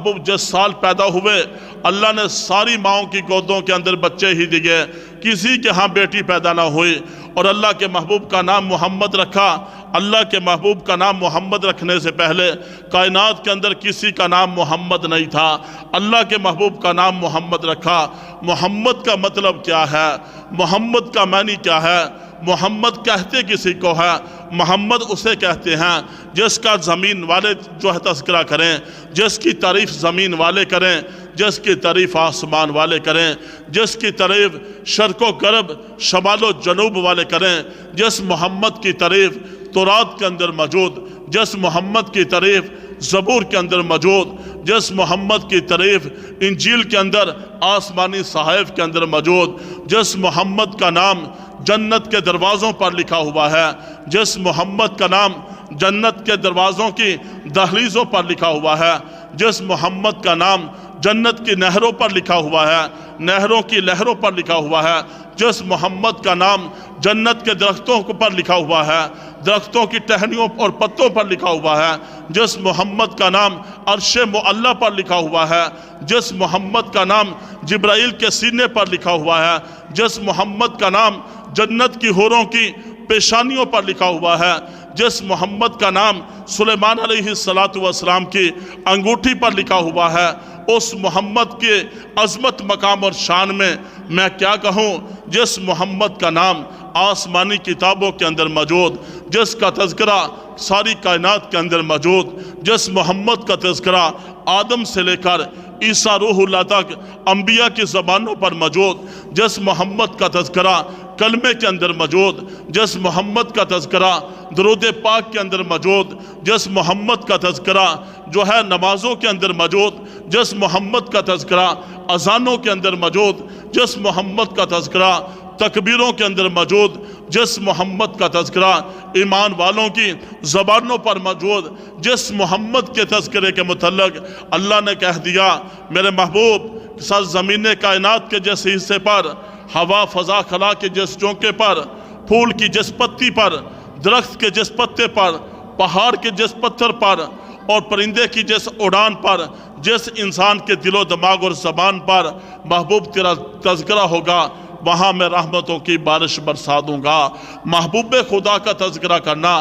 محبوب جس سال پیدا ہوئے اللہ نے ساری ماؤں کی گودوں کے اندر بچے ہی دیے، کسی کے ہاں بیٹی پیدا نہ ہوئی، اور اللہ کے محبوب کا نام محمد رکھا۔ اللہ کے محبوب کا نام محمد رکھنے سے پہلے کائنات کے اندر کسی کا نام محمد نہیں تھا، اللہ کے محبوب کا نام محمد رکھا۔ محمد کا مطلب کیا ہے؟ محمد کا معنی کیا ہے؟ محمد کہتے کسی کو ہے؟ محمد اسے کہتے ہیں جس کا زمین والے جو ہے تذکرہ کریں، جس کی تعریف زمین والے کریں، جس کی تعریف آسمان والے کریں، جس کی تعریف شرق و غرب شمال و جنوب والے کریں، جس محمد کی تعریف تورات کے اندر موجود، جس محمد کی تعریف زبور کے اندر موجود، جس محمد کی تعریف انجیل کے اندر آسمانی صحائف کے اندر موجود، جس محمد کا نام جنت کے دروازوں پر لکھا ہوا ہے، جس محمد کا نام جنت کے دروازوں کی دہلیزوں پر لکھا ہوا ہے، جس محمد کا نام جنت کی نہروں پر لکھا ہوا ہے، نہروں کی لہروں پر لکھا ہوا ہے، جس محمد کا نام جنت کے درختوں پر لکھا ہوا ہے، درختوں کی ٹہنیوں اور پتوں پر لکھا ہوا ہے، جس محمد کا نام عرش معلیٰ پر لکھا ہوا ہے، جس محمد کا نام جبرائیل کے سینے پر لکھا ہوا ہے، جس محمد کا نام جنت کی حوروں کی پیشانیوں پر لکھا ہوا ہے، جس محمد کا نام سلیمان علیہ السلام کی انگوٹھی پر لکھا ہوا ہے، اس محمد کے عظمت مقام اور شان میں کیا کہوں؟ جس محمد کا نام آسمانی کتابوں کے اندر موجود، جس کا تذکرہ ساری کائنات کے اندر موجود، جس محمد کا تذکرہ آدم سے لے کر عیسیٰ روح اللہ تک انبیاء کی زبانوں پر موجود، جس محمد کا تذکرہ کلمے کے اندر موجود، جس محمد کا تذکرہ درود پاک کے اندر موجود، جس محمد کا تذکرہ جو ہے نمازوں کے اندر موجود، جس محمد کا تذکرہ اذانوں کے اندر موجود، جس محمد کا تذکرہ تکبیروں کے اندر موجود، جس محمد کا تذکرہ ایمان والوں کی زبانوں پر موجود، جس محمد کے تذکرے کے متعلق اللہ نے کہہ دیا میرے محبوب سر زمین کائنات کے جس حصے پر، ہوا فضا خلا کے جس جھونکے پر، پھول کی جس پتی پر، درخت کے جس پتے پر، پہاڑ کے جس پتھر پر، اور پرندے کی جس اڑان پر، جس انسان کے دل و دماغ اور زبان پر محبوب تیرا تذکرہ ہوگا، وہاں میں رحمتوں کی بارش برسا دوں گا۔ محبوب خدا کا تذکرہ کرنا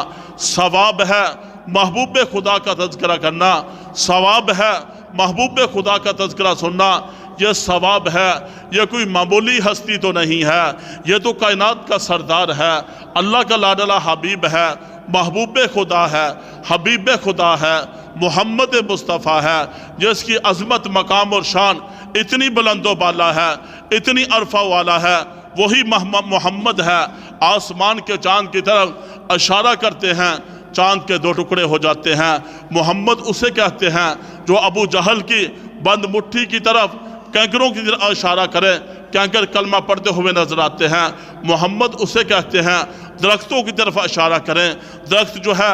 ثواب ہے، محبوب خدا کا تذکرہ کرنا ثواب ہے، محبوب خدا کا تذکرہ سننا یہ ثواب ہے۔ یہ کوئی معمولی ہستی تو نہیں ہے، یہ تو کائنات کا سردار ہے، اللہ کا لاڈلا حبیب ہے، محبوب خدا ہے، حبیب خدا ہے، محمد مصطفیٰ ہے، جس کی عظمت مقام اور شان اتنی بلند و بالا ہے، اتنی عرفہ والا ہے، وہی محمد ہے۔ آسمان کے چاند کی طرف اشارہ کرتے ہیں، چاند کے دو ٹکڑے ہو جاتے ہیں۔ محمد اسے کہتے ہیں جو ابو جہل کی بند مٹھی کی طرف کینکروں کی طرف اشارہ کرے، کینکر کلمہ پڑھتے ہوئے نظر آتے ہیں۔ محمد اسے کہتے ہیں درختوں کی طرف اشارہ کریں، درخت جو ہے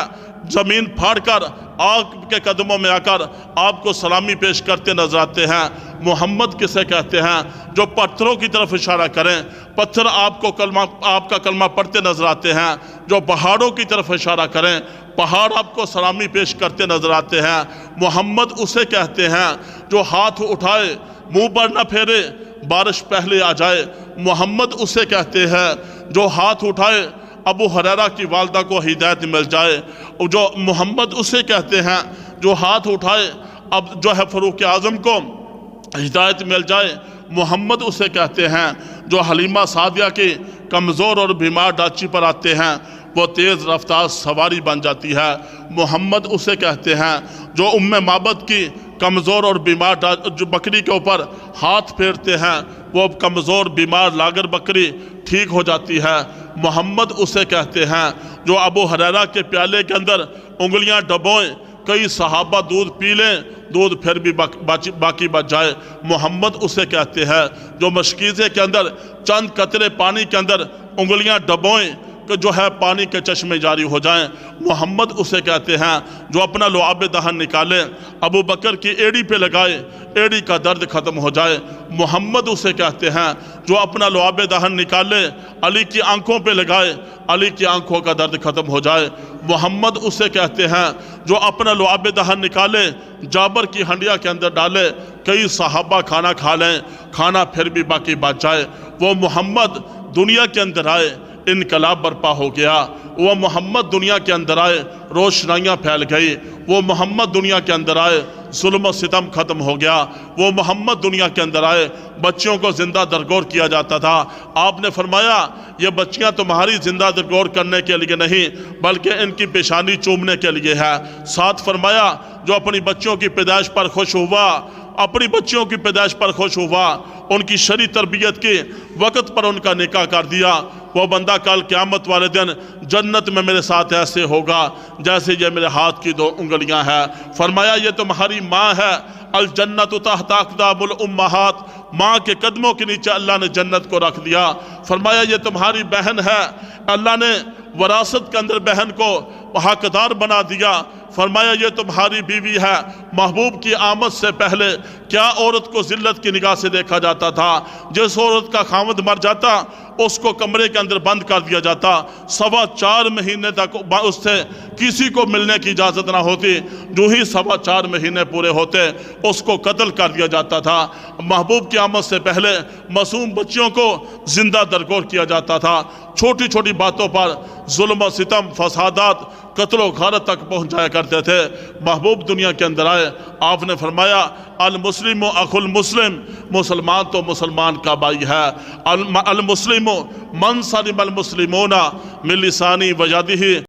زمین پھاڑ کر آگ کے قدموں میں آ کر آپ کو سلامی پیش کرتے نظر آتے ہیں۔ محمد کسے کہتے ہیں جو پتھروں کی طرف اشارہ کریں، پتھر آپ کا کلمہ پڑھتے نظر آتے ہیں۔ جو پہاڑوں کی طرف اشارہ کریں، پہاڑ آپ کو سلامی پیش کرتے نظر آتے ہیں۔ محمد اسے کہتے ہیں جو ہاتھ اٹھائے منہ پر نہ پھیرے بارش پہلے آ جائے۔ محمد اسے کہتے ہیں جو ہاتھ اٹھائے ابو ہریرہ کی والدہ کو ہدایت مل جائے۔ جو محمد اسے کہتے ہیں جو ہاتھ اٹھائے اب جو ہے فاروق اعظم کو ہدایت مل جائے۔ محمد اسے کہتے ہیں جو حلیمہ سعدیہ کی کمزور اور بیمار ڈاچی پر آتے ہیں وہ تیز رفتار سواری بن جاتی ہے۔ محمد اسے کہتے ہیں جو ام معبد کی کمزور اور بیمار جو بکری کے اوپر ہاتھ پھیرتے ہیں وہ کمزور بیمار لاگر بکری ٹھیک ہو جاتی ہے۔ محمد اسے کہتے ہیں جو ابو ہریرہ کے پیالے کے اندر انگلیاں ڈبوئیں، کئی صحابہ دودھ پی لیں، دودھ پھر بھی باقی بچ جائے۔ محمد اسے کہتے ہیں جو مشکیزے کے اندر چند قطرے پانی کے اندر انگلیاں ڈبوئیں، جو ہے پانی کے چشمے جاری ہو جائیں۔ محمد اسے کہتے ہیں جو اپنا لعاب دہن نکالے، ابو بکر کی ایڑی پہ لگائے، ایڑی کا درد ختم ہو جائے۔ محمد اسے کہتے ہیں جو اپنا لعاب دہن نکالے، علی کی آنکھوں پہ لگائے، علی کی آنکھوں کا درد ختم ہو جائے۔ محمد اسے کہتے ہیں جو اپنا لعاب دہن نکالے، جابر کی ہنڈیا کے اندر ڈالے، کئی صحابہ کھانا کھا لیں، کھانا پھر بھی باقی بچ جائے۔ وہ محمد دنیا کے اندر آئے، انقلاب برپا ہو گیا۔ وہ محمد دنیا کے اندر آئے، روشنائیاں پھیل گئی۔ وہ محمد دنیا کے اندر آئے، ظلم و ستم ختم ہو گیا۔ وہ محمد دنیا کے اندر آئے، بچیوں کو زندہ درگور کیا جاتا تھا۔ آپ نے فرمایا یہ بچیاں تمہاری زندہ درگور کرنے کے لیے نہیں بلکہ ان کی پیشانی چومنے کے لیے ہے۔ ساتھ فرمایا جو اپنی بچیوں کی پیدائش پر خوش ہوا، اپنی بچیوں کی پیدائش پر خوش ہوا، ان کی شرعی تربیت کے وقت پر ان کا نکاح کر دیا، وہ بندہ کل قیامت والے دن جنت میں میرے ساتھ ایسے ہوگا جیسے یہ میرے ہاتھ کی 2 انگلیاں ہیں۔ فرمایا یہ تمہاری ماں ہے، الجنت تحت اقدام الامہات، ماں کے قدموں کے نیچے اللہ نے جنت کو رکھ دیا۔ فرمایا یہ تمہاری بہن ہے، اللہ نے وراثت کے اندر بہن کو حقدار بنا دیا۔ فرمایا یہ تمہاری بیوی ہے، محبوب کی آمد سے پہلے کیا عورت کو ذلت کی نگاہ سے دیکھا جاتا تھا؟ جس عورت کا خاوند مر جاتا اس کو کمرے کے اندر بند کر دیا جاتا، 4.25 مہینے تک اس سے کسی کو ملنے کی اجازت نہ ہوتی، جو ہی 4.25 مہینے پورے ہوتے اس کو قتل کر دیا جاتا تھا۔ محبوب کی آمد سے پہلے معصوم بچیوں کو زندہ درگور کیا جاتا تھا۔ چھوٹی چھوٹی باتوں پر ظلم و ستم، فسادات، قتل و غارت تک پہنچ جایا کرتے تھے۔ محبوب دنیا کے اندر آئے، آپ نے فرمایا المسلم اخو المسلم، مسلمان تو مسلمان کا بھائی ہے۔ المسلم من سلم المسلمون من لسانہ و یدہ۔